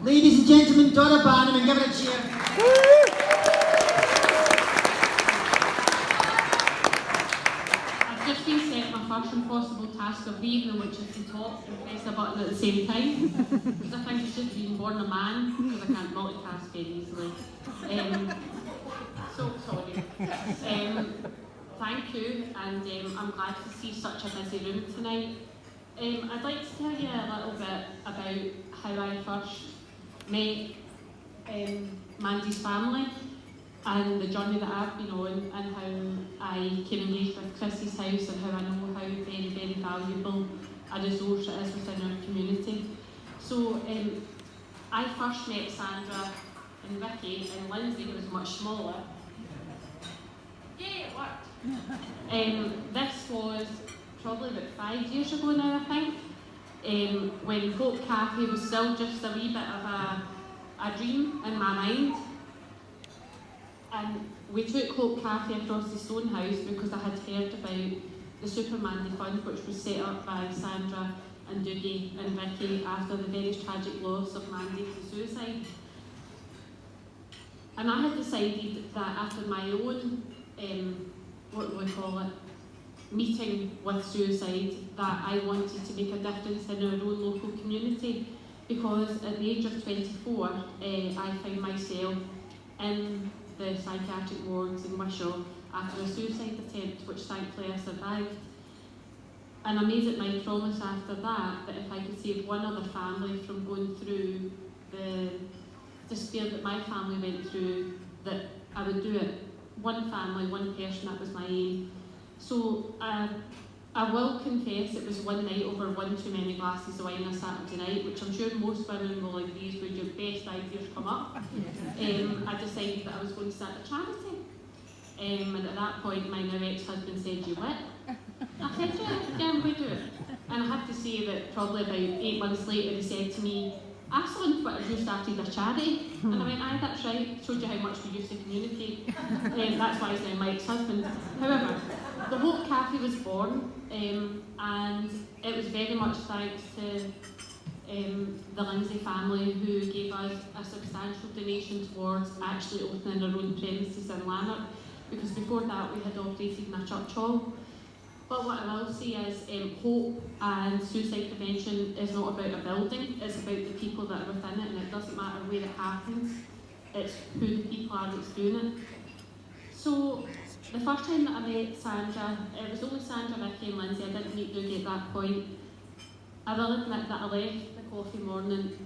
Ladies and gentlemen, Donna Barnum, and give her a cheer. I've just been set my first impossible task of leaving, which is to talk and press a button at the same time. Because I think I should have been born a man, because I can't multitask very easily. So sorry. Thank you, and I'm glad to see such a busy room tonight. I'd like to tell you a little bit about how I first met Mandy's family and the journey that I've been on, and how I came engaged with Chrissy's house, and how I know how very, very valuable a resource it is within our community. So I first met Sandra and Vicky and Lindsay, who was much smaller. Yeah, it worked. This was probably about 5 years ago now, I think, when Hope Cafe was still just a wee bit of a dream in my mind. And we took Hope Cafe across the Stone House because I had heard about the SuperMandy Fund, which was set up by Sandra and Doogie and Vicky after the very tragic loss of Mandy to suicide. And I had decided that after my own, what do we call it, meeting with suicide, that I wanted to make a difference in our own local community, because at the age of 24 I found myself in the psychiatric wards in Wishaw after a suicide attempt, which thankfully I survived. And I made it my promise after that if I could save one other family from going through the despair that my family went through, that I would do it. One family, one person, that was my aim. So I will confess it was one night over one too many glasses of wine on a Saturday night, which I'm sure most women will agree is where your best ideas come up. I decided that I was going to start a charity. And at that point my now ex-husband said, "You what?" I said, yeah, I'm going to do it. And I have to say that probably about 8 months later he said to me, "I saw on Twitter you started a charity." And I went, "Aye, that's right, showed you how much we used to communicate." That's why he's now my ex-husband. However, the Hope Cafe was born, and it was very much thanks to the Lindsay family, who gave us a substantial donation towards actually opening our own premises in Lanark, because before that we had operated in a church hall. But what I will say is hope and suicide prevention is not about a building, it's about the people that are within it, and it doesn't matter where it happens, it's who the people are that's doing it. So the first time that I met Sandra, it was only Sandra, Vicky and Lindsay, I didn't meet Doogie at that point. I will admit that I left the coffee morning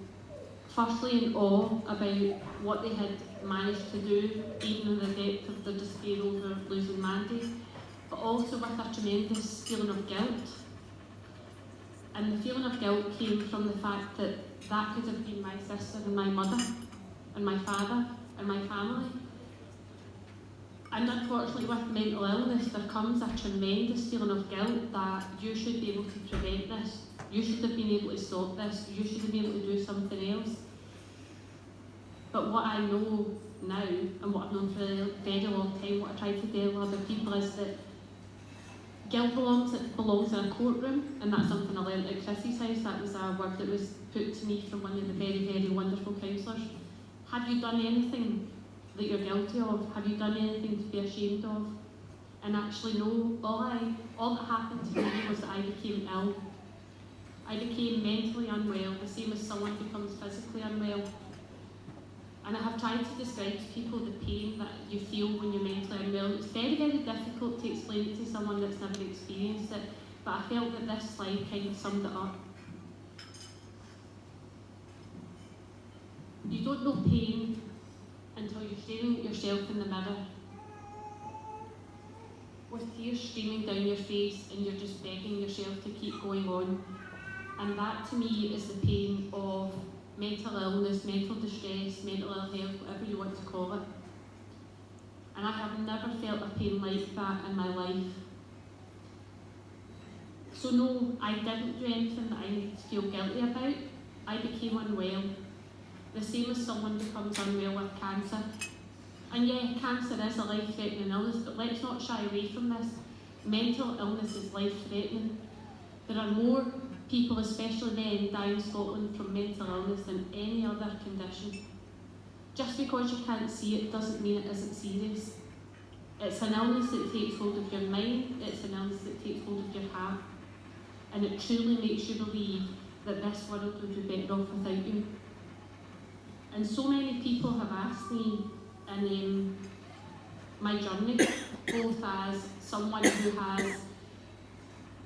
firstly in awe about what they had managed to do, even in the depth of their despair over losing Mandy, but also with a tremendous feeling of guilt. And the feeling of guilt came from the fact that that could have been my sister and my mother and my father and my family. And unfortunately with mental illness there comes a tremendous feeling of guilt that you should be able to prevent this, you should have been able to stop this, you should have been able to do something else. But what I know now, and what I've known for a very long time, what I try to tell other people is that guilt belongs in a courtroom, and that's something I learned at Chrissy's house. That was a word that was put to me from one of the very, very wonderful counsellors. Have you done anything that you're guilty of? Have you done anything to be ashamed of? And actually no, all that happened to me was that I became ill. I became mentally unwell, the same as someone becomes physically unwell. And I have tried to describe to people the pain that you feel when you're mentally unwell. It's very, very difficult to explain it to someone that's never experienced it, but I felt that this slide kind of summed it up. You don't know pain until you're staring at yourself in the mirror, with tears streaming down your face, and you're just begging yourself to keep going on. And that to me is the pain of mental illness, mental distress, mental ill health, whatever you want to call it. And I have never felt a pain like that in my life. So no, I didn't do anything that I needed to feel guilty about. I became unwell, the same as someone becomes unwell with cancer. And yeah, cancer is a life-threatening illness, but let's not shy away from this. Mental illness is life-threatening. There are more people, especially men, die in Scotland from mental illness than any other condition. Just because you can't see it doesn't mean it isn't serious. It's an illness that takes hold of your mind, it's an illness that takes hold of your heart, and it truly makes you believe that this world would be better off without you. And so many people have asked me in my journey, both as someone who has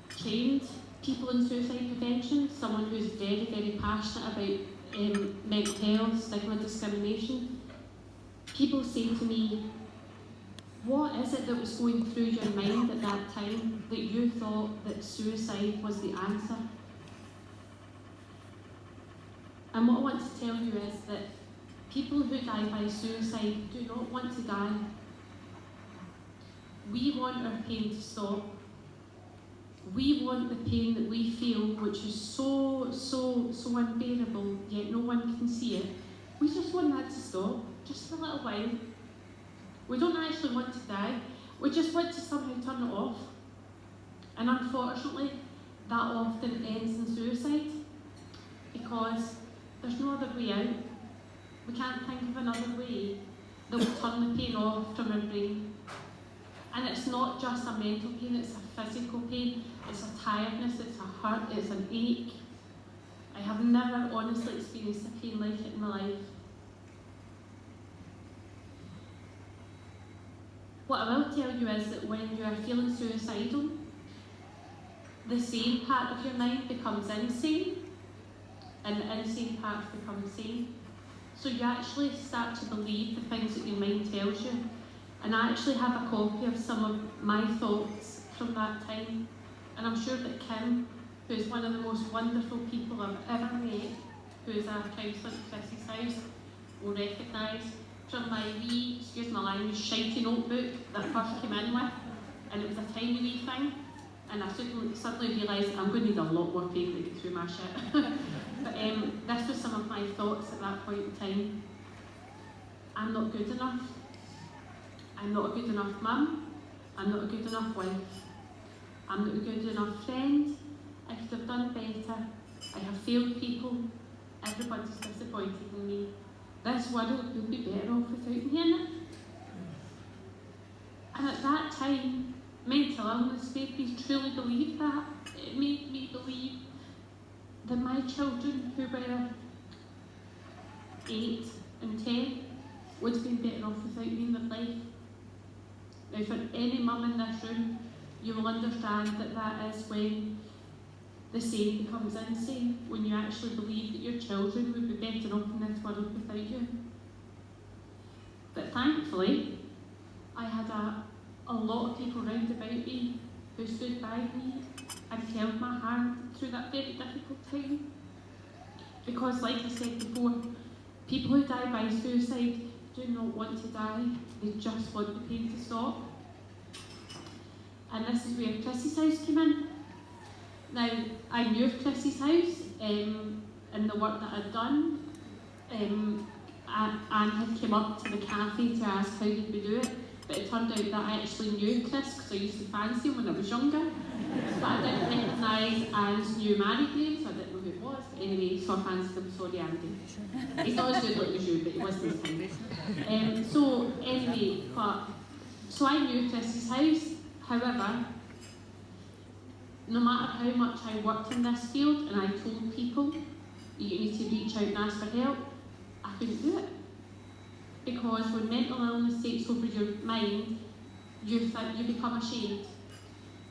trained people in suicide prevention, someone who's very, very passionate about mental health, stigma, discrimination. People say to me, what is it that was going through your mind at that time that you thought that suicide was the answer? And what I want to tell you is that people who die by suicide do not want to die. We want our pain to stop. We want the pain that we feel, which is so unbearable, yet no one can see it. We just want that to stop, just for a little while. We don't actually want to die, we just want to somehow turn it off. And unfortunately, that often ends in suicide, because there's no other way out. We can't think of another way that will turn the pain off from our brain. And it's not just a mental pain, it's a physical pain, it's a tiredness, it's a hurt, it's an ache. I have never honestly experienced a pain like it in my life. What I will tell you is that when you are feeling suicidal, the sane part of your mind becomes insane, and the insane part becomes sane. So you actually start to believe the things that your mind tells you. And I actually have a copy of some of my thoughts from that time. And I'm sure that Kim, who is one of the most wonderful people I've ever met, who is a counsellor at Chrissy's house, will recognise from my wee, excuse my language, shitey notebook that I first came in with. And it was a tiny wee thing. And I suddenly realised I'm going to need a lot more paper to get through my shit. But this was some of my thoughts at that point in time. I'm not good enough. I'm not a good enough mum. I'm not a good enough wife. I'm not a good enough friend. I could have done better. I have failed people. Everybody's disappointed in me. This world would be better off without me in it. And at that time, mental illness made me truly believe that. It made me believe that my children, who were 8 and 10, would have been better off without me in their life. Now, for any mum in this room, you will understand that that is when the sane becomes insane, when you actually believe that your children would be better off in this world without you. But thankfully, I had a lot of people round about me who stood by me and held my hand through that very difficult time. Because, like I said before, people who die by suicide do not want to die, they just want the pain to stop. And this is where Chrissy's house came in. Now, I knew of Chrissy's house and the work that I'd done. Anne had come up to the cafe to ask how did we do it, but it turned out that I actually knew Chris because I used to fancy him when I was younger. But I didn't recognise Anne's new married name, so I didn't know who it was. But anyway, so I fancied him, sorry Andy. He's not as good looking as you, but he wasn't this time. So I knew Chrissy's house. However, no matter how much I worked in this field and I told people you need to reach out and ask for help, I couldn't do it. Because when mental illness takes over your mind, you become ashamed.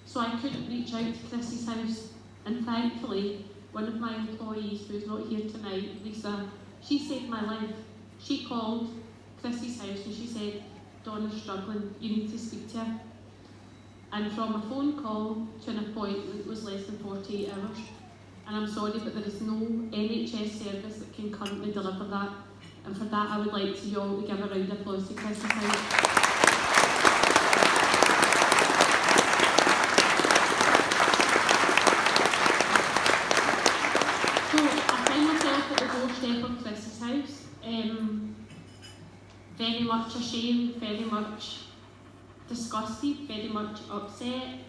So I couldn't reach out to Chrissy's house. And thankfully, one of my employees, who's not here tonight, Lisa, she saved my life. She called Chrissy's house and she said, Donna's struggling, you need to speak to her. And from a phone call to an appointment was less than 48 hours. And I'm sorry, but there is no NHS service that can currently deliver that. And for that, I would like you all to give a round of applause to Chrissy's house. Doorstep of Chrissy's house. Very much ashamed, very much disgusted, very much upset.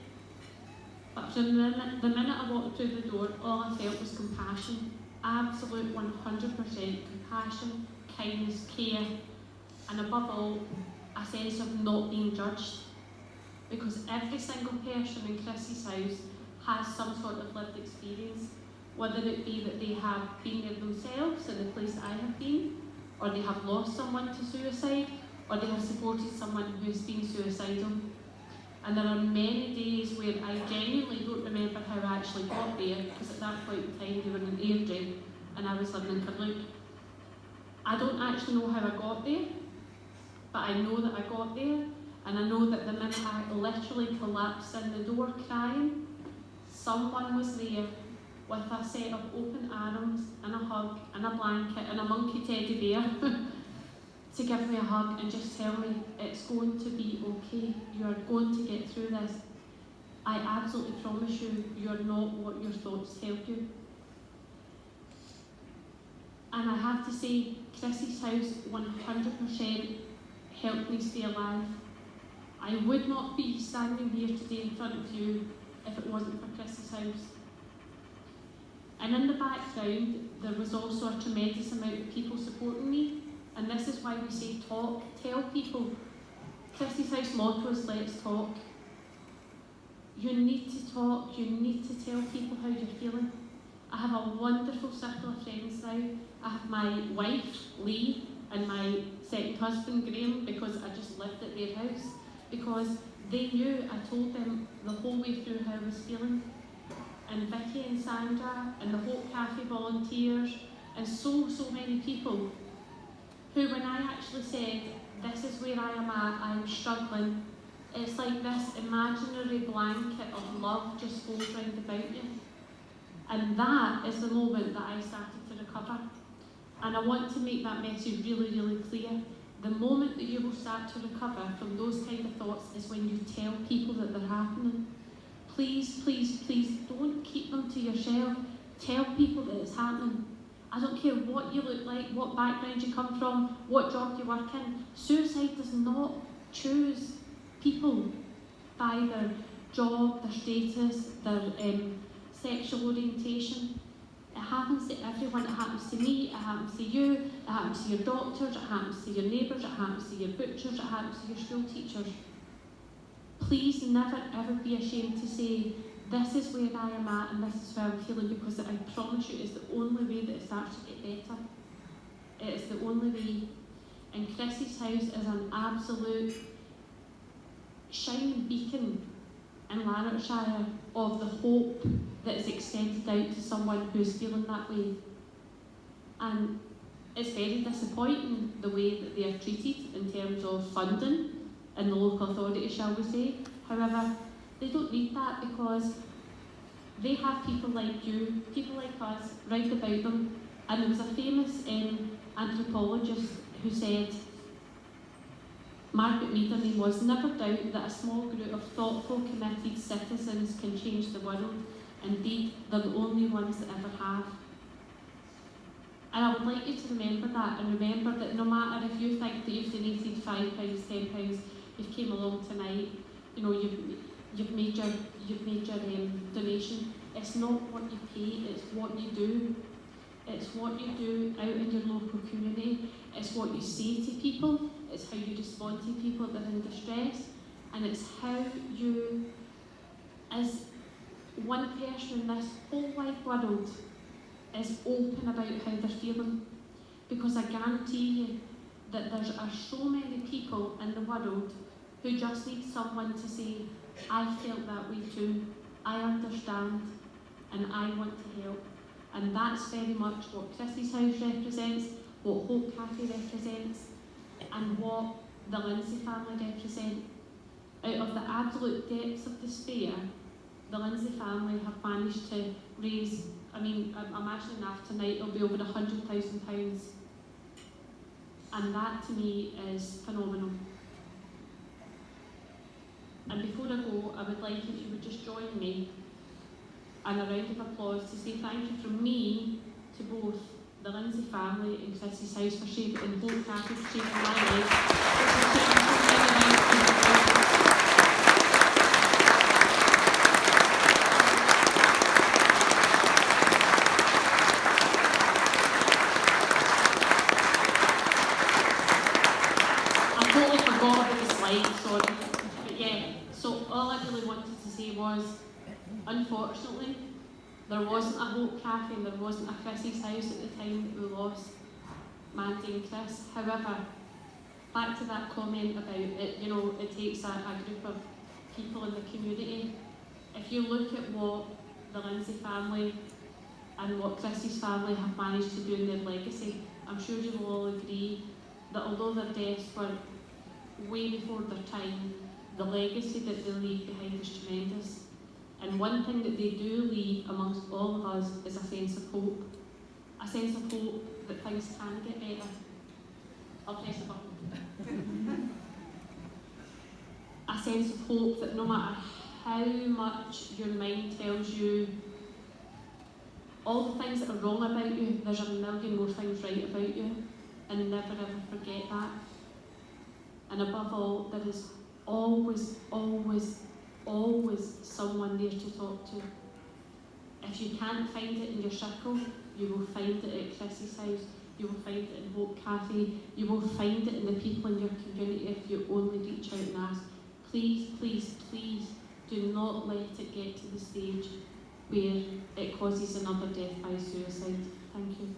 But from the minute I walked through the door, all I felt was compassion, absolute 100% compassion, kindness, care, and above all, a sense of not being judged. Because every single person in Chrissy's house has some sort of lived experience, whether it be that they have been there themselves in the place that I have been, or they have lost someone to suicide, or they have supported someone who has been suicidal. And there are many days where I genuinely don't remember how I actually got there, because at that point in time they were in Airdrie and I was living in Carluke. I don't actually know how I got there, but I know that I got there, and I know that the minute I literally collapsed in the door crying, someone was there with a set of open arms and a hug and a blanket and a monkey teddy bear to give me a hug and just tell me it's going to be okay, you are going to get through this. I absolutely promise you, you are not what your thoughts tell you. And I have to say, Chrissy's house 100% helped me stay alive. I would not be standing here today in front of you if it wasn't for Chrissy's house. And in the background, there was also a tremendous amount of people supporting me. And this is why we say talk, tell people. Chrissy's house motto is let's talk. You need to talk, you need to tell people how you're feeling. I have a wonderful circle of friends now. I have my wife, Lee, and my second husband, Graham, because I just lived at their house. Because they knew I told them the whole way through how I was feeling. And Vicky and Sandra, and the Hope Cafe volunteers, and so many people who, when I actually said, this is where I am at, I'm struggling, it's like this imaginary blanket of love just folds round about you. And that is the moment that I started to recover. And I want to make that message really, really clear. The moment that you will start to recover from those kind of thoughts is when you tell people that they're happening. Please, please, please don't keep them to yourself. Tell people that it's happening. I don't care what you look like, what background you come from, what job you work in. Suicide does not choose people by their job, their status, their sexual orientation. It happens to everyone. It happens to me, it happens to you, it happens to your doctors, it happens to your neighbours, it happens to your butchers, it happens to your school teachers. Please never ever be ashamed to say, this is where I am at and this is how I'm feeling, because I promise you it's the only way that it starts to get better. It is the only way. And Chrissy's house is an absolute shining beacon in Lanarkshire of the hope that is extended out to someone who is feeling that way. And it's very disappointing the way that they are treated in terms of funding in the local authority, shall we say. However, they don't need that, because they have people like you, people like us, right about them. And there was a famous anthropologist who said, Margaret Mead, her name was, never doubt that a small group of thoughtful, committed citizens can change the world. Indeed, they're the only ones that ever have. And I would like you to remember that, and remember that no matter if you think that you've donated £5, £10, you've came along tonight, you know, you've made your donation. It's not what you pay, it's what you do. It's what you do out in your local community. It's what you say to people. It's how you respond to people that are in distress. And it's how you, as one person in this whole wide world, is open about how they're feeling. Because I guarantee you that there are so many people in the world who just need someone to say, I felt that way too, I understand, and I want to help. And that's very much what Chrissy's house represents, what Hope Cafe represents, and what the Lindsay family represent. Out of the absolute depths of despair, the Lindsay family have managed to raise, I'm imagining after tonight it'll be over £100,000. And that to me is phenomenal. And before I go, I would like if you would just join me in a round of applause to say thank you from me to both the Lindsay family and Chrissy's house for saving, and Hope Cafe for saving my life. unfortunately, there wasn't a Hope Cafe and there wasn't a Chrissy's house at the time that we lost Mandy and Chris. However, back to that comment about it, you know, it takes a group of people in the community. If you look at what the Lindsay family and what Chrissy's family have managed to do in their legacy, I'm sure you will all agree that although their deaths were way before their time, the legacy that they leave behind is tremendous. And one thing that they do leave amongst all of us is a sense of hope. A sense of hope that things can get better. I'll press the button. A sense of hope that no matter how much your mind tells you all the things that are wrong about you, there's a million more things right about you, and never ever forget that. And above all, there is always, always, always someone there to talk to. If you can't find it in your circle, you will find it at Chrissy's house, you will find it in Hope Cafe, you will find it in the people in your community if you only reach out and ask. Please, please, please do not let it get to the stage where it causes another death by suicide. Thank you.